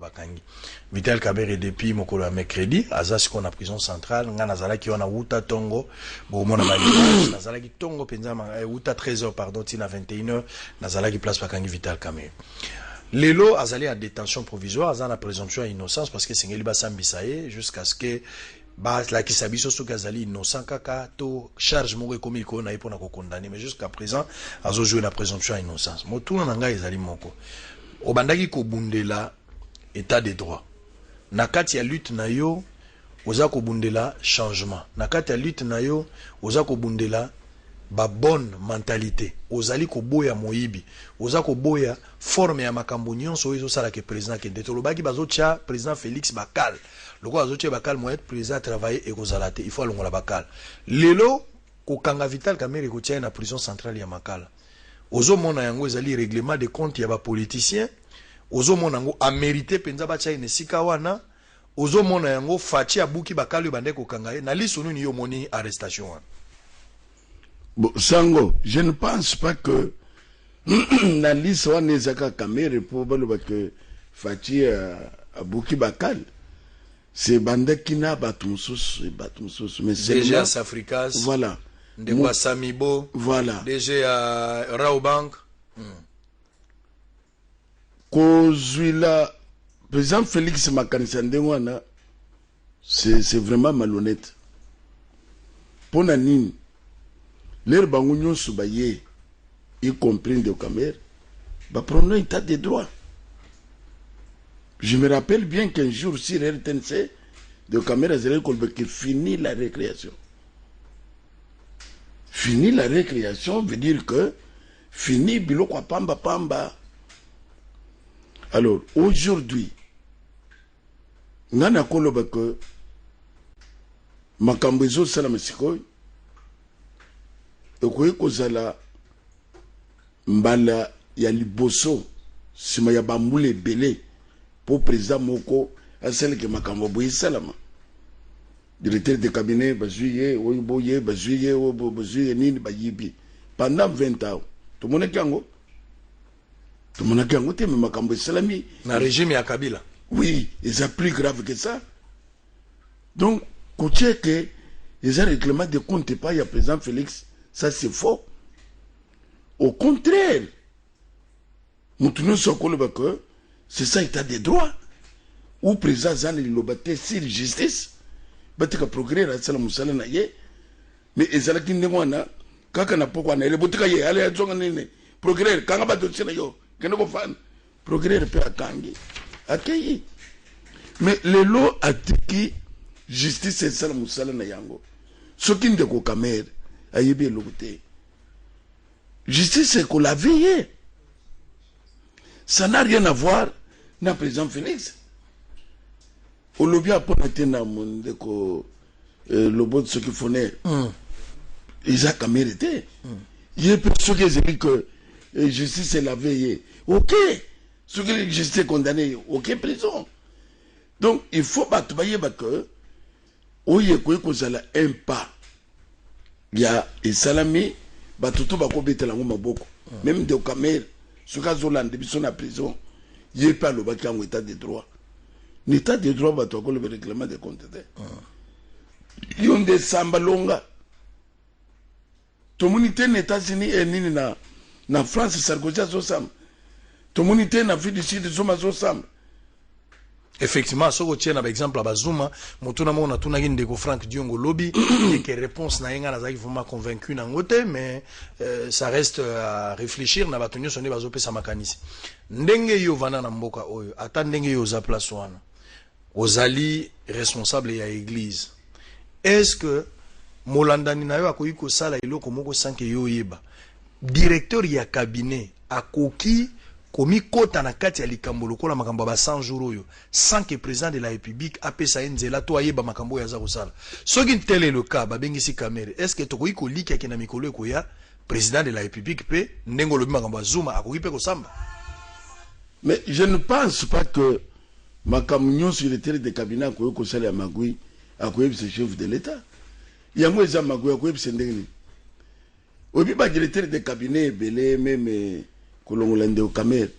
bakangi. Vital Kamerhe depuis mokolo ya mercredi, azasi ko na prison centrale, nga nazala ki wana wuta tongo, bo mona bali, nazala ki tongo penza wuta 13h pardon, tina 21h, nazala ki place bakangi Vital Kamerhe. Lelo azali à détention provisoire, azana la présomption à innocence parce que sengeli basambisaye jusqu'à ce que la kisabiso so kazali innocent kaka to charge moko komi ko na ipona ko condamner, mais jusqu'à présent azo jouer la présomption à innocence. Motuna nanga ezali moko. Obandaki ko bundela état de droit. Nakati ya lutte na yo oza ko bundela changement. Nakati ya lutte na yo oza ko bundela ba bonne mentalité. Ozali ko boya moyibi. Oza ko boya forme ya makambo nyonso oyo sala ke président ke ndetolo baki bazo tia président Félix Bakal. Loko bazo tia Bakal moyen président travailler et kozalate. Il faut alongola Bakal. Lelo ko kanga Vital Kamerhe ko tia na prison centrale ya Makala. Ozo mona yango ezali règlement de compte ya ba politicien. Ozo mona yango a mérité penza ba tia ine sika wana. Ozo mona yango fachi abuki Bakal bande ko kanga ye. Na liso nuni yo moni arrestation wana. Bon, Sango, je ne pense pas que la liste on est à Kamerhe pour que Fachi Abouki Bakal. C'est Bandekina Batumsus, mais c'est DG à Safricas. Voilà. De Samibo. Voilà. DG à Raobank. Kozwila, président Félix Makanisandengwana, c'est vraiment malhonnête. Pour Nanine. L'air bangunyo subaye, y compris de Kamerhe, bah prenons état de droit. Je me rappelle bien qu'un jour, si RTNC de Kamerhe a dit fini la récréation. Fini la récréation veut dire que fini biloko pamba pamba. Alors, aujourd'hui, nana koloba que makambezo salamesikoy okoye kozala mbala ya liboso sima ya bambule belé pour président moko asele ke makambo boye salama directeur de cabinet bazuye oyiboye bazuye bazuye nini bayibi pendant 20 ans tout le monde kango te me makambo salami na régime ya Kabila. Oui, et c'est plus grave que ça. Donc côté que les règlements de compte pas il y a président Félix. Ça, c'est faux. Au contraire, c'est ça, état de droit. Ou président Zan il l'a sur justice. Mais ezalaki ndengwana kaka na poko na ele botika ye ale azonga nene progrès kanga ba dossier na yo kene ko fan progrès pe akangi akei mais le lot atiki justice et sala musala na yango soki ndeko Kamerhe ayebi lokote justice c'est qu'on l'a veillé, ça n'a rien à voir na président Félix au lobby a pas été na monde ko le bon ce qu'il fallait Isaac Kamerhe était il est ce que j'ai dit que justice c'est la veillée, ok ce que la justice est condamné, ok prison. Donc il faut battre que oye ko zala un pas ya esalami batutu bakobetela ngo maboko même de Kamerhe soka zolande biso na prison ye pa lo bakango état de droit l'état de droit bato ko le règlement de compte yonde samba longa tomunité na États-Unis et nini na France Sarkozy azosamba tomunité na Afrique du Sud Zuma azosamba. Effectivement, ce que tu as par exemple à Bazuma, motuna mona tuna ndeko Frank Diongo lobby et que réponse na yenga nazaki vraiment convaincu na ngote, mais ça reste à réfléchir na batonyo sonné bazope sa makanisi. Ndenge yo vana na mboka oyo, ata ndenge yo za place wana. Ozali responsable ya église. Est-ce que molandani na yo akoyi ko sala iloko moko sanke yo yeba. Directeur ya cabinet akoki komi kota na kati ya likambo lokola makambo ba 100 jours oyo sans que président de la République apesa enzela to ayeba makambo ya za kosala soki ntele le cas ba bengisi Kamerhe est-ce que tokoyi ko lika ke na mikolo ko ya président de la République pe ndengo lobi makambo Zuma akoki pe ko samba. Mais je ne pense pas que makambo sur le terrain de cabinet ko sala ya magui akoyebi ce chef de l'état yango eza magui akoyebi ce ndenge obi ba directeur de cabinet belé même kolongolande au Kamerhe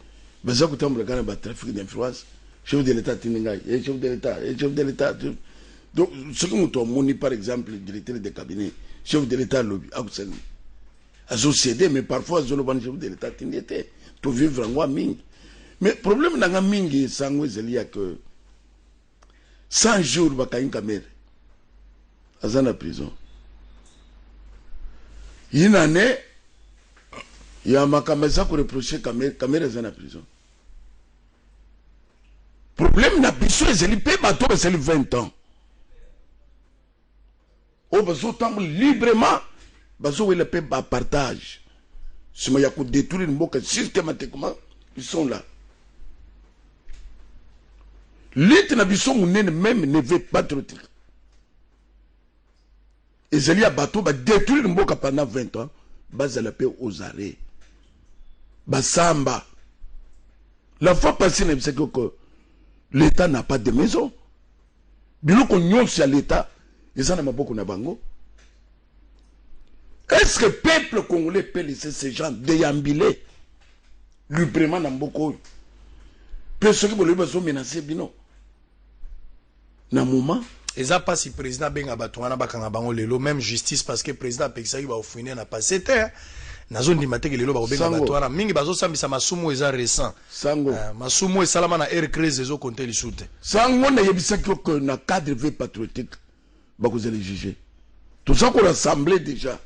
baza kutambola kana ba trafic d'influence chef de l'État Tiningai, et chef de l'État, et chef de l'État. Donc, ce que nous avons par exemple, le directeur de cabinet, chef de l'État, lobby, ils ont cédé, mais parfois, ils ont le chef de l'État Tiningai, pour vivre en moi, ming. Mais le problème dans la ming, c'est que 100 jours, il y a une caméra. Ils sont en prison. Il y a une année, il y a ma caméra pour reprocher caméra est en prison. Le problème n'a pas besoin de payer bateau, c'est 20 ans. On va s'entendre librement, on va payer par partage. Si on a détruire une boca systématiquement, ils sont là. L'État n'a pas besoin même ne veut pas patriotique. Et ils ont bateau, détruire une boca pendant 20 ans, ils la payer aux arrêts. Samba. La fois passée, c'est que l'État n'a pas de maison. Bilo qu'on y sur l'État, ils en ont beaucoup na bango. Est-ce que le peuple congolais peut laisser ces gens déambuler librement dans beaucoup? Parce que vous avez menacé bino. Dans un moment. Et ça pas si le président benga batouana bakanga bango lelo même justice parce que le président Pekisaki va offrir n'a pas c'était. Na zone di mateke lelo ba benga batouana mingi bazo sambisa masumu eza récent. Sango. Masumu e salama na air crise ezo compter li soute. Sango na yebisa que na cadre V patriotique ba vous allez juger. Tout ça qu'on rassemblé déjà.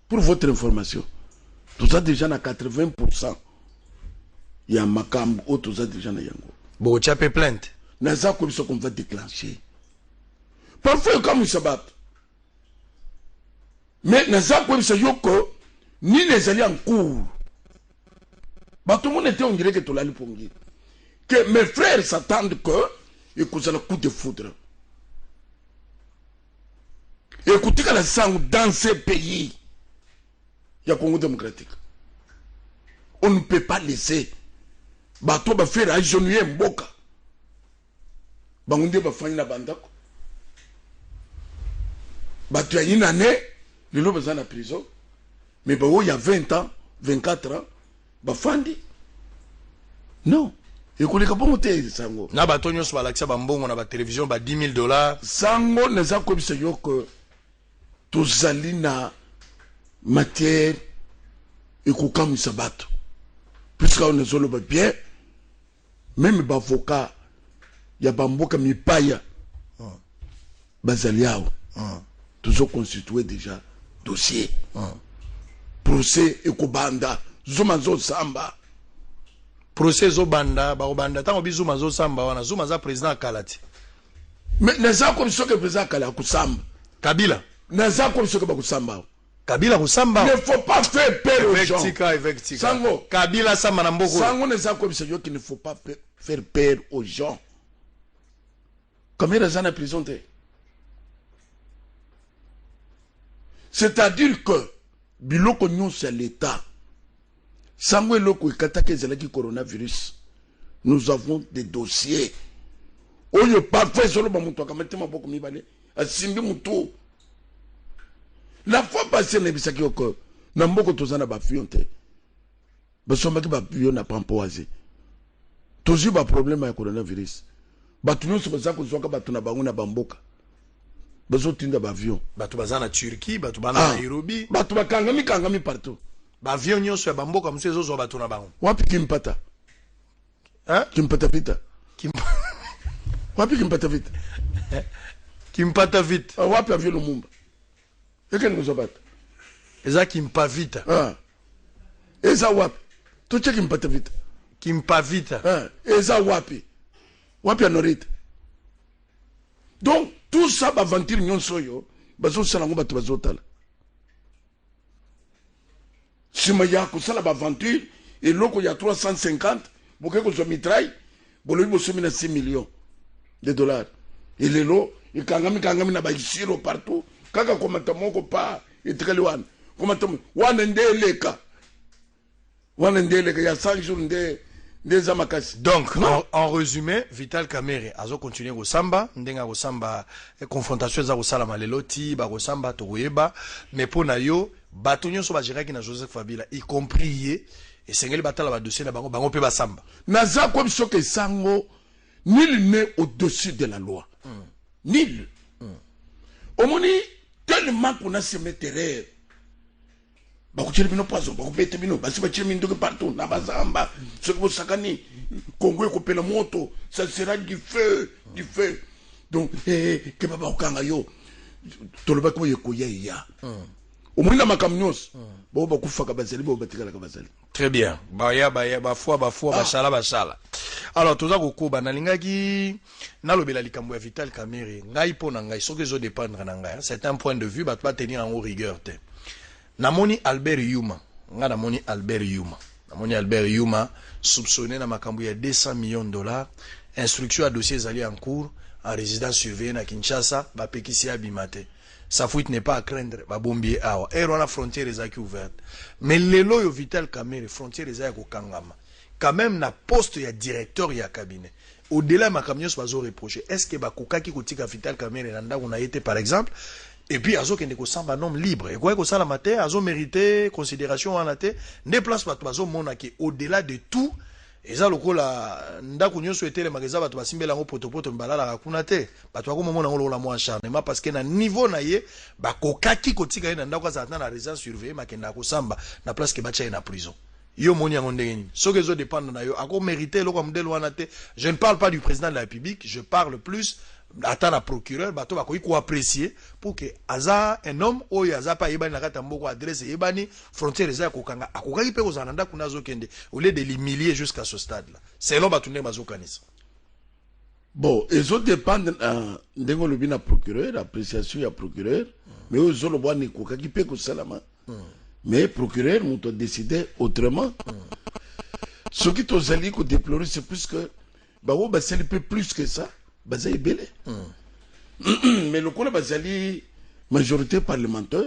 Pour votre information. Tout ça déjà na 80%. Il y a Makam ou tout ça déjà na yango. Bon, tu as fait plainte. Na ça comme ça qu'on va déclencher. Parfois comme ils se battent. Mais na ça comme ça yoko ni les alliés en cours. Bah tout le monde était on dirait que tout l'allait pour dire. Que mes frères s'attendent que et que ça le coup de foudre. Écoutez que la sang dans ces pays, il y a Congo démocratique. On ne peut pas laisser bateau va faire agenouiller Mboka. Bangunde va faire une bandako. Bateau il y a une année, le lot va en prison. Mais il y a 20 ans, 24 ans, va fandi. Non. Et qu'on est capable de monter sango. Na bateau nyos ba laksa bambongo na ba télévision ba $10,000. Sango ne za comme ça yo que tous na matière et qu'on comme ça bateau. Puisqu'on est sur le bien, même les avocats, il y a Bamboka Mipaya, Bazaliao, toujours constitué déjà dossier. Procès et Kobanda, Zumazo Samba. Procès Zobanda, Baobanda, tant que Zumazo Samba, on a Zumaza président Kalati. Mais les gens comme ceux que le président Kalati Samba. Kabila. Les gens comme ceux que Bakusamba. Kabila Kusamba. Il ne faut pas faire peur aux gens. Effectivement. Sango. Kabila Samba Namboko. Sango ne sait comme ceux qu'il ne faut pas faire peur aux gens. Combien de gens en prison t'es? C'est-à-dire que biloko nous c'est l'État. Sango et loko ikatake zelaki coronavirus. Nous avons des dossiers. Oyo parfait solo ba muto akamatema boko mibale. Asimbi muto. La fois passée, ne bisaki oko na mboko tozana ba fionte. Ba somba ki ba pion na pampoaze. Tozi ba problème ya coronavirus. Ba tunyo so bazako zoka ba tuna bangu na bamboka. Ba zo tinda ba avion. Ba to bazana Turquie, ba to bana Nairobi. Ba to ba kangami partout. Ba avion nyoso ya bamboka mse zo zo ba tuna bangu. Wapi kimpata? Hein? Kimpata vita. Wapi kimpata vita? Kimpata vite. Wapi avion Lumumba? Eken nous abat. Eza kimpa vita. Eza wapi? Tuche kimpata vita. Kimpa vita. Eza wapi? Wapi anorite. Donc, tout ça, va aventure nyonso yo, bazo salango batu bazo tala. Sima ya kusala ba aventure, et loko ya 350, boke ko so mitraille, bolo bo so mina 6 millions de dollars. Et les lots, et kangami na ba isiro partout. Kaka komata moko pa itikali wana komata wana ndeleka ya 5 jours nde za makasi. Donc en résumé Vital Kamerhe azo continuer ko samba ndenga ko samba confrontation za ko sala maleloti ba ko samba to koyeba mais pona yo bato nyonso ba géraki na Joseph Kabila y compris ye et sengeli batala ba dossier na bango pe ba samba na za ko biso ke sango Nul n'est au-dessus de la loi. Nul. Au moins, tellement qu'on a se mettre derrière. Bakutchele bino poison, bakubete bino, basi bachile mindoke partout, na bazamba, ce que vous sakani, Congo et coupé la moto, ça sera du feu, du feu. Donc, que baba okanga yo, toloba ko yekoya ya. Au moins, ma camions, bon, beaucoup de fois, très bien. Baya, bashala. Alors, tout ça, Kokoba, nalingaki, nalobela likambo ya Vital Kamerhe, ngai po na ngai, soki zo dépendre na ngai, c'est un point de vue, bat pas tenir en haut rigueur, te. Namoni Albert Yuma, namoni Albert Yuma, soupçonné na makambo ya 200 millions de dollars, instruction à dossier zali en cours, en résidence surveillée na Kinshasa, ba pekisi abimate. Sa fuite n'est pas à craindre, ba bombier awa. Et on a frontière est ouverte. Mais lelo yo Vital Kamerhe, frontière est kangama. Quand même na poste ya directeur ya cabinet. Au-delà ma camions bazo reprocher. Est-ce que ba kokaki kotika Vital Kamerhe nanda on a été par exemple? Et puis azo kende ko samba nom libre. Et quoi que ça la matin, azo mérité considération en até. Ne place pas bazo monaki au-delà de tout. Eza lokola ndako nyonso etele mageza bato basimbela ngo potopoto mbalala kakuna te bato bako momona ngolo la mo acharnement parce que na niveau na ye bakokaki kotika ye na ndako azatana na résidence surveillée makenda ko samba na place ke bacha ye na prison yo moni yango ndenge nini soki ezo dépendre na yo ako mériter loko modèle wana te. Je ne parle pas du président de la République, je parle plus attends la procureur bato bakoki ko apprécier pour que aza un homme oyo aza pa yebani na kata mboko adresse yebani frontière eza kokanga akokaki pe kozana ndako nazo kende au lieu de l'humilier jusqu'à ce stade là. C'est long batunde bazo kanisa. Bon, ils ont dépendre ndengo lobi na procureur, appréciation ya procureur, mais eux ont le bois ni kokaki pe ko salama. Mais procureur muto décidé autrement. Ce qui tozali ko déplorer c'est plus que ba wo ba c'est un peu plus que ça. Bazaï belé. Mais le coup de Bazali, majorité parlementaire,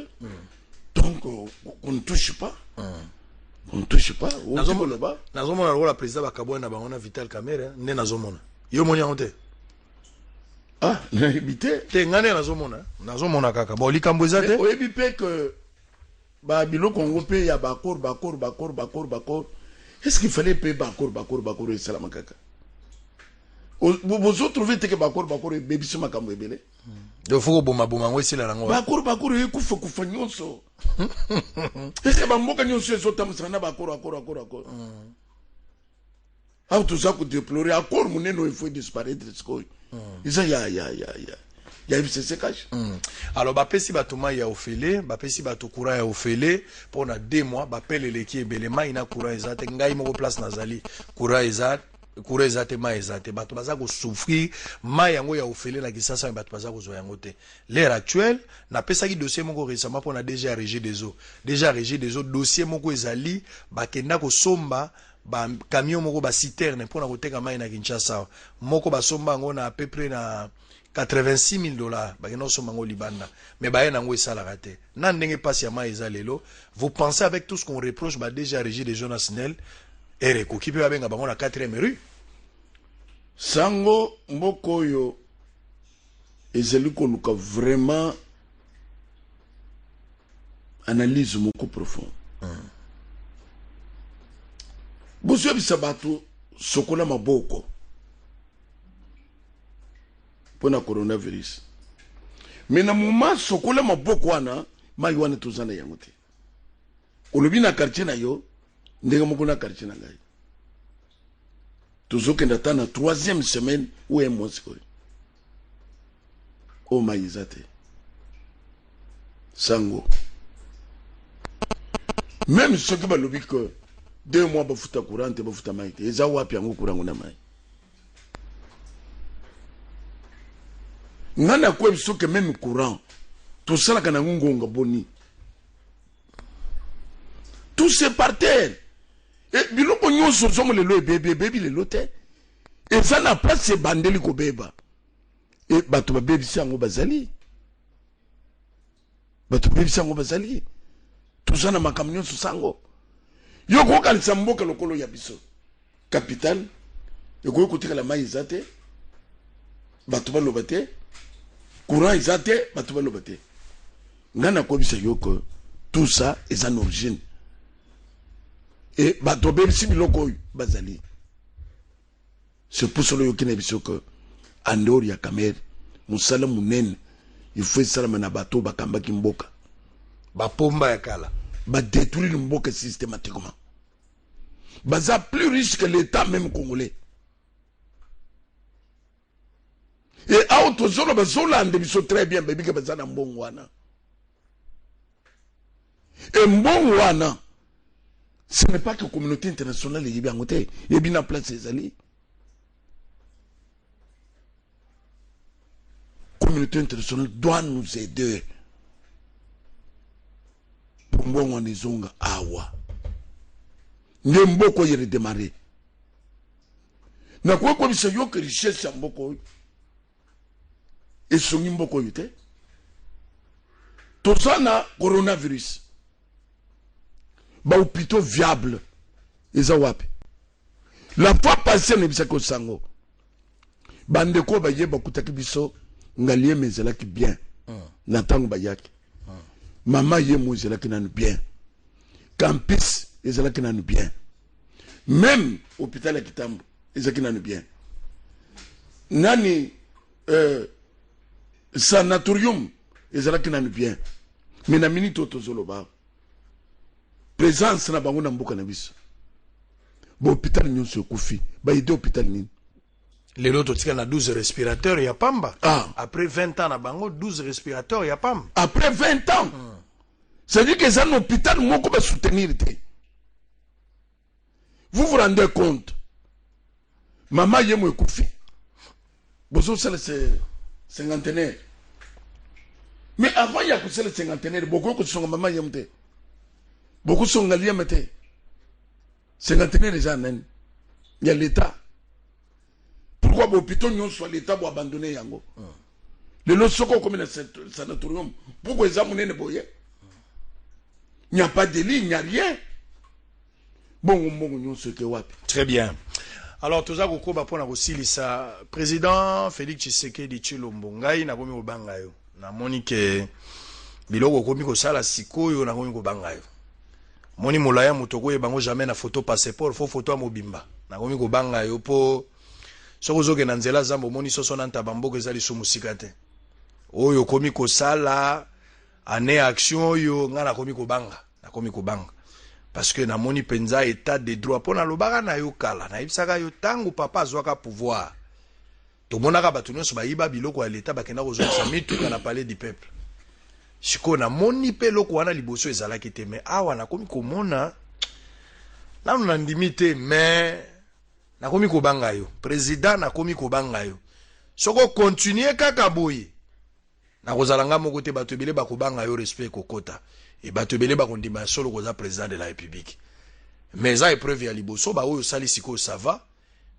donc on ne touche pas. On ne touche pas. Nazomona la président Bakaboué na bangona Vital Kamerhe, ne nazomona. Yo moni honte. Ah, na habité. Te ngane nazomona kaka. Bon likambo ezate. O ebipé que ba bilo Congo pe ya bakor. Est-ce qu'il fallait payer bakor et salama kaka? Vous trouvez que bakor et baby suma kamwe bele? De faut boma ngwe la lango. Bakor e kufa nyonso. Est-ce que bamboka nyonso ezotamisa na bakor. Ah tout ça pour déplorer akor muneno il faut disparaître skoy. Isa ya FCC cash. Alors bapesi batuma ya ofele, bapesi batukura ya ofele pendant 2 mois, bapele leki ebelema ina kura ezate ngai moko place nazali. Kura ezate kure ezate ma ezate bato baza ko souffrir ma yango ya ofele na kisasa bato baza ko zo yango te. L'ère actuelle na pesaki dossier moko récemment pour na déjà régie des eaux dossier moko ezali bakenda ko somba ba camion moko ba citerne pour na koteka mai na Kinshasa moko ba somba ngo na à peu près na $86,000 bakenda somba ngo libanda mais ba yana ngo esala raté na ndenge passe ya mai ezalelo. Vous pensez avec tout ce qu'on reproche ba déjà régie des eaux nationales et qui peut avoir la 4e rue. Sango Mokoyo et celui qu'on a vraiment analyse beaucoup profond. Boussoua Bisabato, Sokola Maboko pour le coronavirus. Mais dans le moment, Sokola Maboko, ma yuane tozana yamote. Olobina quartier na yo. Ndenge moko na quartier na ngai toujours kenda ta na 3e semaine ou un mois sikoy o maizate sango même ce que balobi que 2 mois bafuta courant te bafuta mai te eza wapi yango courant na mai ngana ko biso que même courant to sala kana ngonga boni tout c'est par terre. Et biloko nyonso zomo lelo baby lelo te. Et ça n'a pas ce bandeli ko beba. Et bato baby sango bazali. Tout ça na makamnyo sango. Yo ko kanisa mboka lokolo ya biso. Capital. Yo ko kotika la mai zate. Bato baloba te. Courant izate, bato baloba te. Ngana ko bisa yo ko tout ça est en origine. Et bato bebisi biloko bazali c'est pour cela que en dehors ya Cameroun musala munene il faut ça na bato bakamba kimboka ba pomba ya kala ba détruire mboka systématiquement baza plus riche que l'état même congolais et auto zolo bazolande biso très bien baby que baza na mbongo wana et mbongo wana ce n'est pas que la communauté internationale est bien côté et bien en place ses alliés. La communauté internationale doit nous aider pour moi on est zonga awa. N'emboko y redémarrer. Na quoi comme c'est yo que richesse mboko et son mboko yote. Tout ça na coronavirus. Ba hôpitaux viable eza wapi la fois passée ne bisa ko sango bande ko ba yeba kutaki biso ngalie mezela ki bien na tango ba yaki mama ye mo zela ki nanu bien campus ezela ki nanu bien même hôpital ya Kitambo ezela ki nanu bien nani sanatorium ezela ki nanu bien mais na minute tozolo ba présence na bango na mboka na biso bo hôpital nyonso kufi ba ide hôpital nini lelo totika na 12 respirateurs ya pamba après 20 ans na bango 12 respirateurs ya pamba après 20 ans ça dit que ça un hôpital moko ba soutenir te vous vous rendez compte maman yemo kufi bozo c'est le cinquantenaire mais avant il y a que c'est le cinquantenaire beaucoup que son maman yemo te beaucoup sont alliés mais cinquantenaire déjà il y a l'état pourquoi l'hôpital n'y soit l'état pour abandonner yango le losoko comme un sanatorium pourquoi ils ont ne boye il n'y a pas de lit il n'y a rien bon n'y ce que wapi très bien alors tout ça ko ba pona ko silisa président Félix Tshisekedi Tshilombo ngai na komi ko banga yo na monike biloko komi ko sala sikoyo na komi ko banga yo moni molaya mutoko e bango jamais na photo passeport fo photo mobimba na komi ko banga yo po soko zoke na nzela zambo moni soso na ntabamboko ezali sumusika te oyo komi ko sala ane action yo nga na komi ko banga parce que na moni penza état de droit pona lobaka na yo kala na ibisaka yo tangu papa azwaka pouvoir to monaka batu nyonso bayiba biloko ya l'état bakenda kozongisa mituka na palais du peuple siko na moni pe loko wana liboso ezalaki te mais awa na komi komona nanu na ndimi te mais na komi kobanga yo président na komi kobanga yo soko continuer kaka boye na kozalanga moko te bato ebele bakobanga yo respect kokota e bato ebele bakondima solo koza président de la république mais za épreuve ya liboso ba oyo sali siko ça va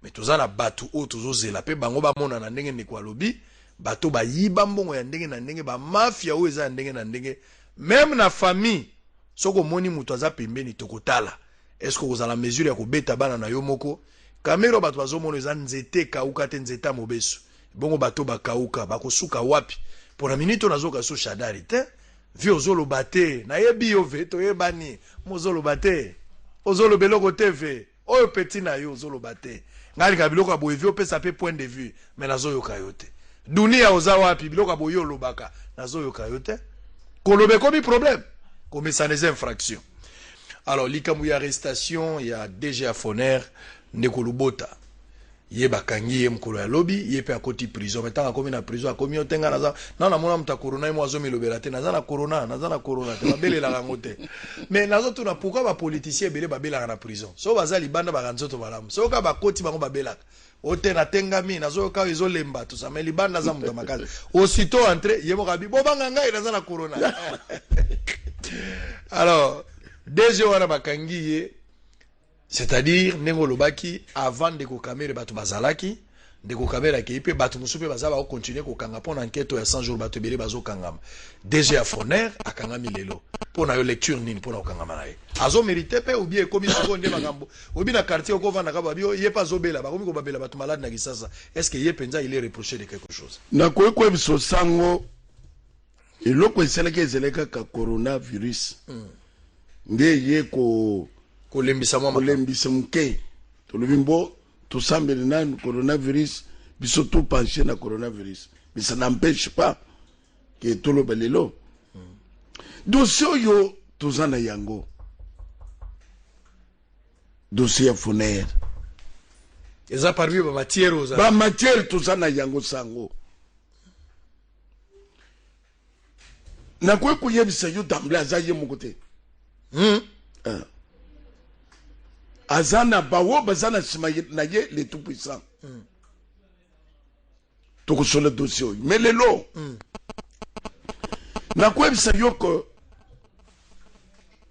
mais toza na bato o tozozela pe bango bamona na ndenge ndeko alobi bato bayiba mbongo ya ndenge na ndenge ba mafia oyo eza ya ndenge na ndenge même na famille soko moni muto aza pembeni tokotala est-ce que kozala mesure ya kobeta bana na yo moko kamero bato bazomona eza nzete kauka te nzete mobeso bongo bato bakauka bakosuka wapi pona minute nazoka so shadari te vi ozoloba te nayebi yo ve toyebani mozoloba te ozolobeloko te ve oyo peti na yo ozoloba te ngali ka biloko boye vi opesa pe point de vue mais nazoyoka yo te dunia oza wapi biloko boye olobaka nazoyoka yo te kolobe komi problème komesa des infractions alors likamu ya arrestation ya DG Afoner ndeko Lubota ye bakangi ye mkolo ya lobi ye pe akoti prison metanga komi na prison akomi otenga naza na mona muta corona mo azo milobela te naza na corona te babelela kango te mais nazo tuna pourquoi ba politicien belé babela na prison so baza libanda bakanzoto malamu so ka bakoti bango babelaka otena tengami nazo ka izo lemba tout ça mais libanda za muta makazi aussitôt entré ye mo kabi bo banga ngai naza na corona alors déjà wana bakangi ye c'est-à-dire nengo lobaki avant de ko kamere batu bazalaki de ko kamera ki pe batu musupe bazaba ko continuer ko kanga pona enquête ya 100 jours batu belé bazo kangama DG Afoner akangami lelo pona yo lecture nini pona okangama nae azo mérité pe ou bien komi seconde makambo obi na quartier ko vanda ka babio ye pas zobela ba komi ko babela batu malade na kisasa est-ce que ye penza il est reproché de quelque chose na ko biso sango eloko eseleka ezeleka ka coronavirus nde ye ko kolembisa mwa kolembisa mke to lubimbo tout ça maintenant coronavirus biso tout penché na coronavirus mais ça n'empêche pas que tout le balelo dossier yo tozana yango dossier ya Foner eza parmi ba matière tozana yango sango na kwe kuyebisa yo d'emblée azaye mokote azana bawo bazana sima na ye les tout puissants to sur le dossier mais les lots na kwe bisa yo que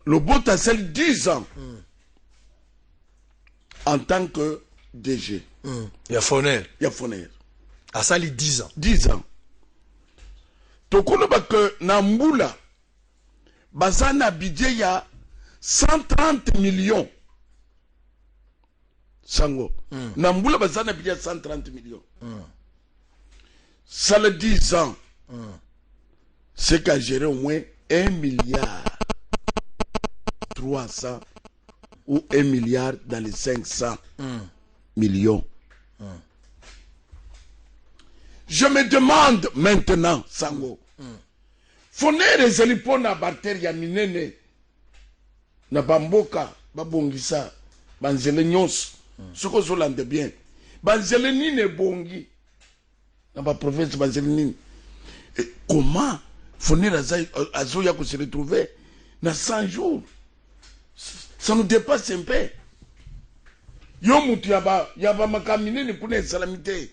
le bot a celle 10 ans en tant que DG il y a Foner à sali 10 ans to kono ba que na mbula bazana budget ya 130 millions sango na mbula bazana budget 130 millions ça le 10 ans c'est qu'à gérer au moins 1 milliard 300 ou 1 milliard dans les 500 millions. Je me demande maintenant, Sango, Foner ezali pona bactéria minene na bamboka babongisa banzele nyos soko zolande bien banzele nini bongi na ba province banzele nini comment Foner azoya ko se retrouver na 100 jours ça nous dépasse un peu yo mutu yaba makamine kuna salamité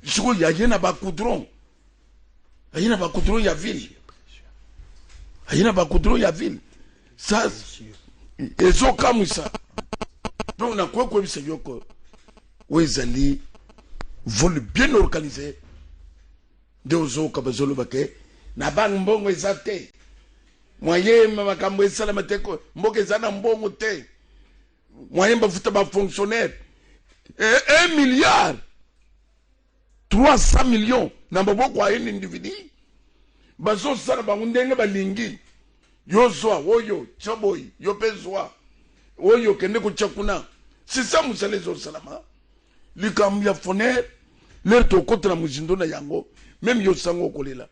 siko yayena ba coudron ayena ba coudron ya ville ayena ba coudron ya ville ça ezo kamusa donc na quoi bisa yoko wezali vol bien organisé de ozo kabazolo bake na bang mbongo ezate moyen makambo esalamate ko mboka ezana mbongo te moyen bafuta ba fonctionnaire 1 milliard 300 millions na maboko ya individu bazo sala bango ndenge balingi yo zwa oyo chaboy yo pezwa oyo kende ko chakuna c'est ça musalezo salama likam ya Foner l'air to kotra muzindo na yango même yo sango kolela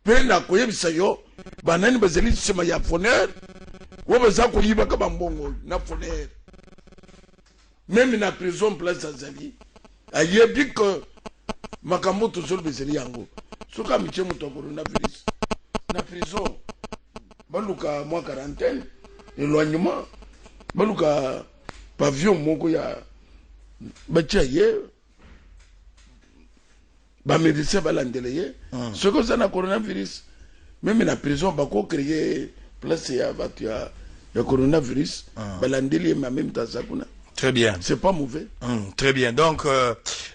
pena ko yebisa yo banani bazeli sema ya Foner wo baza ko yiba ka bambongo na Foner même na prison place azali ayebi que makambo to sol bezeli yango soka miche muto coronavirus na prison baluka mois quarantaine éloignement baluka pavillon moko ya bachaye ba médecin balandele ye soko za na coronavirus même na prison bako créer place ya batu ya coronavirus balandele mais même temps ça kuna. Très bien. C'est pas mauvais. Très bien. Donc,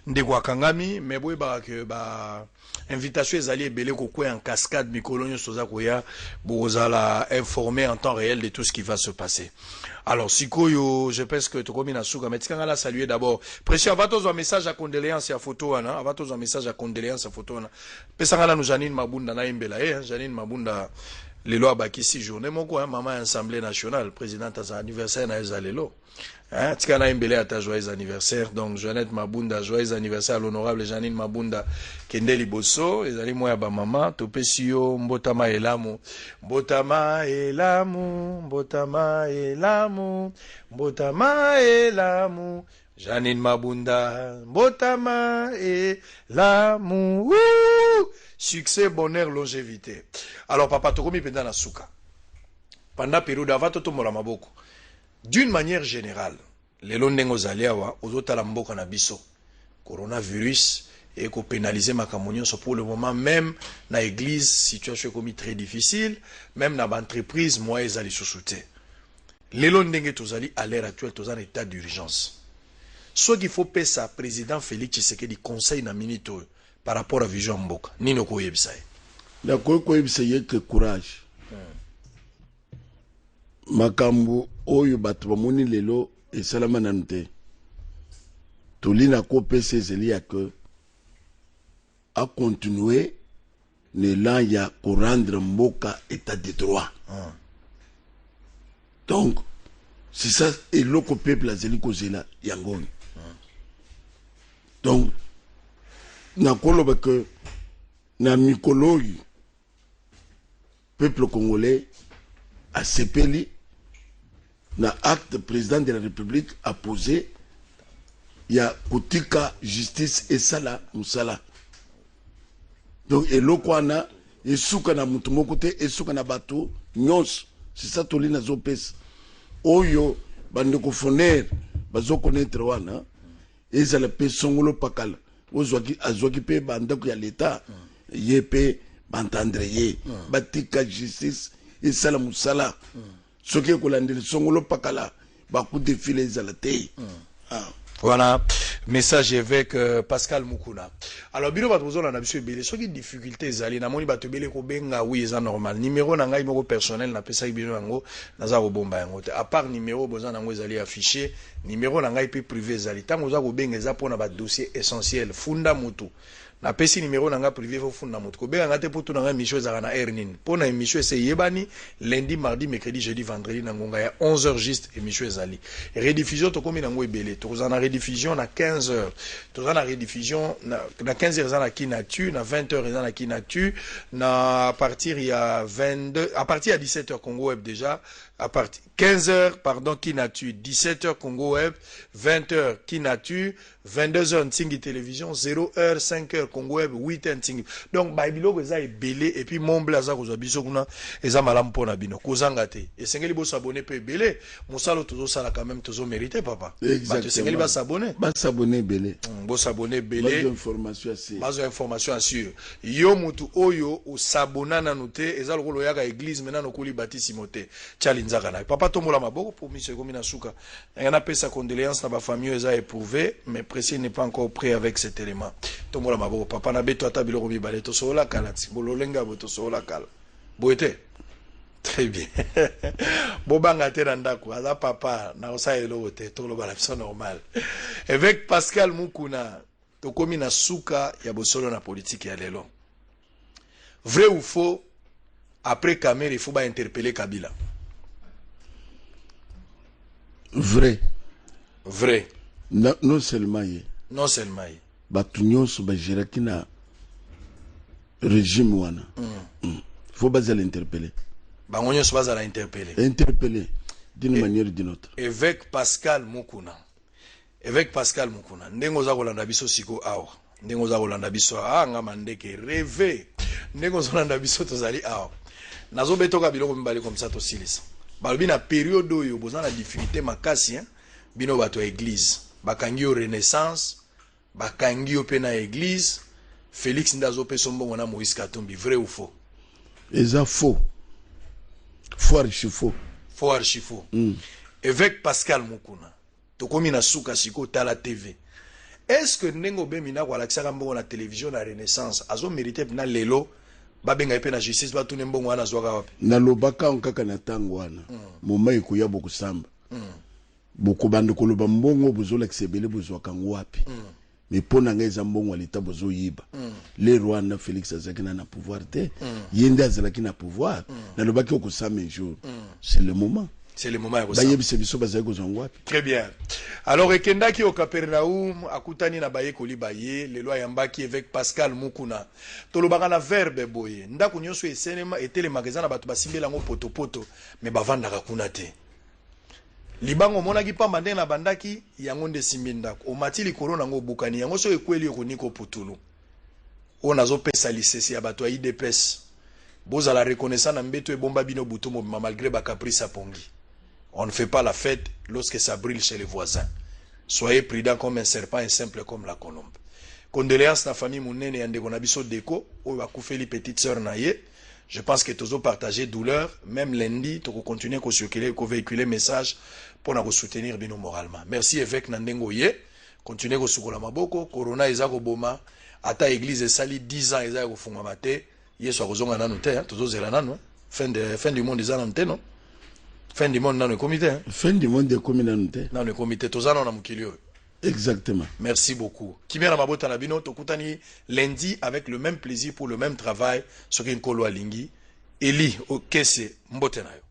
ndekwa kangami, mais boy ba que ba invitation ezali ebele ko en cascade mikolonyo soza koya bozala informer en temps réel de tout ce qui va se passer. Alors, sikoyo, je pense que tokomi na suka mais tikanga la saluer d'abord. Précieux avatos un message à condoléances à photo ana, avatos un message à condoléances à photo ana. Pesanga la nous Janine Mabunda na imbela Janine Mabunda les lois baki 6 journées moko maman Assemblée nationale, présidente à son anniversaire na ezalelo. Tikana imbele à ta joyeux anniversaire. Donc, Jeannette Mabunda, joyeux anniversaire à l'honorable Janine Mabunda, Kendeli Bosso, et allez moi ba maman, Topesio, Mbotama Elamu, Mbotama Elamu, Mbotama Elamu, Mbotama Elamu, Janine Mabunda, Mbotama Elamu, succès, bonheur, longévité. Alors, papa, Tokomi Pendana Souka. Pendant période avant, Totomola Maboko. D'une manière générale, les londengo zaliawa aux autres mboka na biso coronavirus et ko pénaliser makamonyo pour le moment même na église situation comme très difficile même na entreprise moi ezali sous-souté les londengo tozali à l'heure actuelle tous en état d'urgence ce qu'il faut payer ça président Félix Tshisekedi conseil na minute par rapport à vision mboka nino ko yebisa la ko yebisa que courage makambo oyo bato bamoni lelo esalama nanu te tolina kopesa ezeli ya que a continuer l'élan ya korendre mboka état de droit donc c'est ça eloko peuple azeli kozela yango Donc, nakoloba que na mikolo peuple congolais a sepeli na acte président de la République a posé ya kotika justice et sala musala. Donc eloko wana esuka na mutu moko te esuka na bato nyonso. C'est ça toli na zopesa oyo bandeko foner bazo connaître wana ezala pe songolo pakala ozwaki azwaki pe bandako ya l'État ye pe bantandre ye batika justice esala musala soki ekolandela songolo pakala baku défilé ezala te. Voilà, message avec Pascal Mukuna. Alors, bino batozon na biso ebele, soki difficulté ezali na moni bato ebele ko benga oui eza normal. Numéro na ngai moko personnel na pesa bino yango naza ko bomba yango te. À part numéro boza nango ezali affiché, numéro na ngai pe privé ezali. Tango za ko benga eza pona ba dossier essentiel funda mutu. Na pesi numéro nanga privé fo funda mutu. Ko benga ngate poto nanga mission za na ernin. Pona émission c'est yebani lundi, mardi, mercredi, jeudi, vendredi nangonga ya 11h juste émission ezali. Rediffusion to komi nango ebele. To za na rediffusion na 15h. To za na rediffusion na 15h eza na kinatu, na 20h eza na kinatu, na à partir ya 22 à partir ya 17h Congo Web déjà. À partir 15h, pardon, Kinatu, 17h Congo Web, 20h Kinatu, 22h Ntingi Télévision, 0h, 5h Congo Web, 8h Ntingi. Donc, Baibilo, ça est belé, et puis mon blaza, vous avez biso, eza malam pona bino, kozangate. Et sengeli bo s'abonner pe belé, moussalo tozo sala quand même tozo mérité, papa. Exactement. Sengeli ba s'abonner. Ba s'abonner belé. Bo s'abonner belé. Bazo information assure. Bazo information assure. Yo mutu oyo, ou s'abonna na note, eza lo kolo yaga église, maintenant no kuli bati simote. Papa tomola maboko pour monsieur Gomina Souka. Il y en a peu sa condoléance dans ma famille, ils ont éprouvé, mais précis n'est pas encore prêt avec cet élément. Tomola maboko, papa n'a beto atabilo robi balé, to sola kalati, bololenga boto sola kal. Boete. Très bien. Bobanga te nandako, ala papa, na osa elo te, to lo balapso normal. Avec Pascal Mukuna, to komina Souka, ya bosolo na politique ya lelo. Vrai ou faux, après Kamer, il faut pas interpeller Kabila. Vrai. Vrai. Non seulement y. Non seulement y. Batu nyonso bajiraki na régime wana. Faut pas l'interpeller. Bango nyonso bazala interpeller. Interpeller d'une manière ou d'une autre. Évêque Pascal Mukuna. Évêque Pascal Mukuna. Ndengo za kolanda biso siko awa. Ndengo za kolanda biso anga mandeke rêver. Ndengo za kolanda biso tozali awa. Nazo betoka biloko mbali comme ça to silisa. Balobi na période oyo boza na difficulté makasi bino bato église bakangi yo renaissance bakangi yo pe na église Félix Ndazo pe sombongo na Moïse Katumbi vrai ou faux? Eza faux. Faux archi faux. Faux archi faux. Évêque Pascal Mukuna tokomi na Souka siko tala TV. Est-ce que nengo bemina kwa lakisaka mbongo na télévision na renaissance azo mérité na lelo babenga epe na justice ba tune mbongo wana zwaka wapi na lobaka nkaka na tango wana moma ekuya bokusamba boko bande koloba mbongo bozola kisebele bozwaka wapi mais pona ngeza mbongo alita bozo yiba le Rwanda Félix azakina na pouvoir te yende azalaki na pouvoir na lobaki okusamba un jour c'est le moment. C'est le moment. Très bien. Alors, Ekendaki au Capernaum, akutani na baye koli baye, le loi yambaki avec Pascal Mukuna. Tolobaka na verbe boye. Ndaku nyonso esenema ete le magasin na bato basimbe lango poto poto, mais bavanda kakuna te. Libango monaki pamba nde na bandaki yango nde simbi ndako. Omatili corona ngo bukani yango so ekweli okoniko putulu. On azo pesa lisesi ya bato ya IDPS. Boza la reconnaissance na mbeto e bomba bino butumo malgré ba caprice à pongi. On ne fait pas la fête lorsque ça brûle chez les voisins. Soyez prudents comme un serpent et simple comme la colombe. Condoléances à la famille Mounene et Ndegonabiso Deko, ou à Koufeli petite sœur Naye. Je pense que tous ont partagé douleur. Même lundi, tu continuer à circuler, à véhiculer message pour nous soutenir moralement. Merci évêque Nandengoye. Continuez à soutenir Maboko. Corona ezako boma. Ata église et sali 10 ans ezako fungamate. Yesu akozonga nanu te, tous zela nanu. Fin du monde ezana nte non. Fin du monde dans le comité. Fin du monde des communautés. Dans le comité, tous en ont Exactement. Merci beaucoup. Kimia na mabota na bino tokutani lundi avec le même plaisir pour le même travail sur une kolo alingi. Eli o kese mbote na yo.